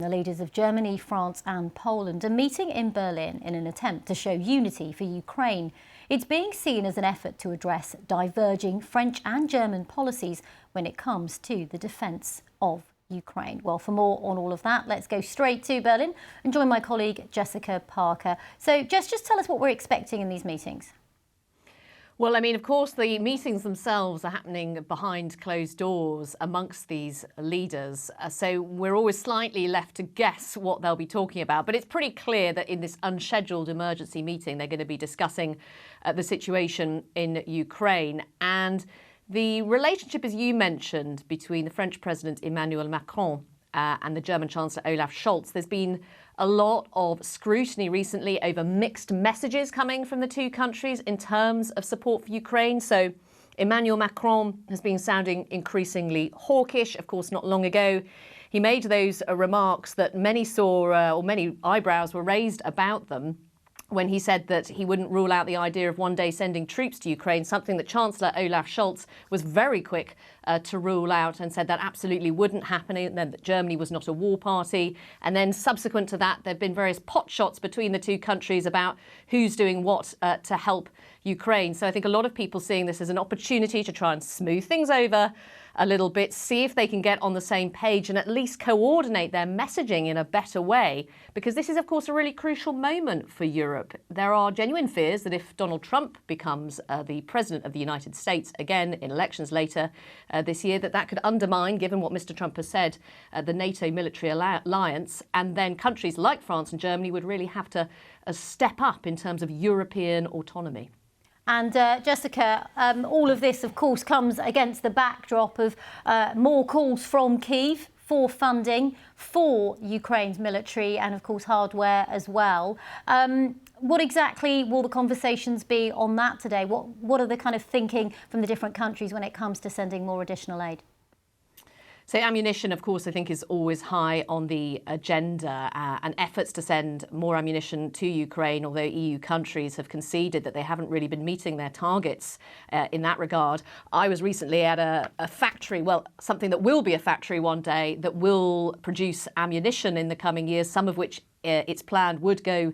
The leaders of Germany, France and Poland are meeting in Berlin in an attempt to show unity for Ukraine. It's being seen as an effort to address diverging French and German policies when it comes to the defence of Ukraine. Well, for more on all of that, let's go straight to Berlin and join my colleague Jessica Parker. So Jess, just tell us what we're expecting in these meetings. Well, I mean, of course, the meetings themselves are happening behind closed doors amongst these leaders. So we're always slightly left to guess what they'll be talking about. But it's pretty clear that in this unscheduled emergency meeting, they're going to be discussing the situation in Ukraine and the relationship, as you mentioned, between the French President Emmanuel Macron and the German Chancellor Olaf Scholz. There's been a lot of scrutiny recently over mixed messages coming from the two countries in terms of support for Ukraine. So Emmanuel Macron has been sounding increasingly hawkish. Of course, not long ago, he made those remarks that many saw, or many eyebrows were raised about them, when he said that he wouldn't rule out the idea of one day sending troops to Ukraine, something that Chancellor Olaf Scholz was very quick to rule out and said that absolutely wouldn't happen, and then that Germany was not a war party. And then subsequent to that, there have been various potshots between the two countries about who's doing what to help Ukraine. So I think a lot of people seeing this as an opportunity to try and smooth things over a little bit, see if they can get on the same page and at least coordinate their messaging in a better way, because this is, of course, a really crucial moment for Europe. There are genuine fears that if Donald Trump becomes the president of the United States again in elections later this year, that could undermine, given what Mr. Trump has said, the NATO military alliance, and then countries like France and Germany would really have to step up in terms of European autonomy. And Jessica, all of this, of course, comes against the backdrop of more calls from Kyiv for funding for Ukraine's military and, of course, hardware as well. What exactly will the conversations be on that today? What are the kind of thinking from the different countries when it comes to sending more additional aid? So ammunition, of course, I think is always high on the agenda, and efforts to send more ammunition to Ukraine, although EU countries have conceded that they haven't really been meeting their targets in that regard. I was recently at a factory, well, something that will be a factory one day that will produce ammunition in the coming years, some of which it's planned would go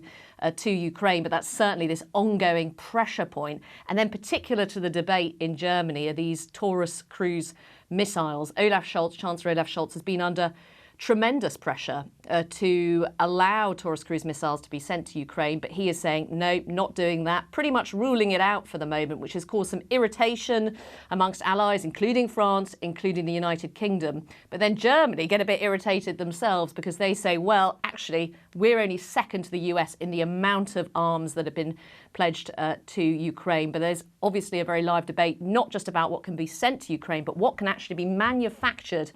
to Ukraine, but that's certainly this ongoing pressure point. And then particular to the debate in Germany are these Taurus cruise missiles. Chancellor Olaf Scholz has been under tremendous pressure to allow Taurus cruise missiles to be sent to Ukraine, but he is saying, no, not doing that, pretty much ruling it out for the moment, which has caused some irritation amongst allies, including France, including the United Kingdom. But then Germany get a bit irritated themselves because they say, well, actually, we're only second to the US in the amount of arms that have been pledged to Ukraine. But there's obviously a very live debate, not just about what can be sent to Ukraine, but what can actually be manufactured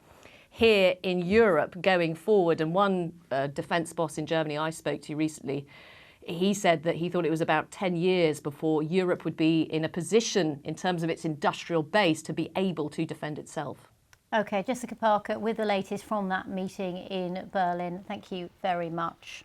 here in Europe going forward. And one defence boss in Germany I spoke to recently, he said that he thought it was about 10 years before Europe would be in a position in terms of its industrial base to be able to defend itself. OK, Jessica Parker with the latest from that meeting in Berlin. Thank you very much.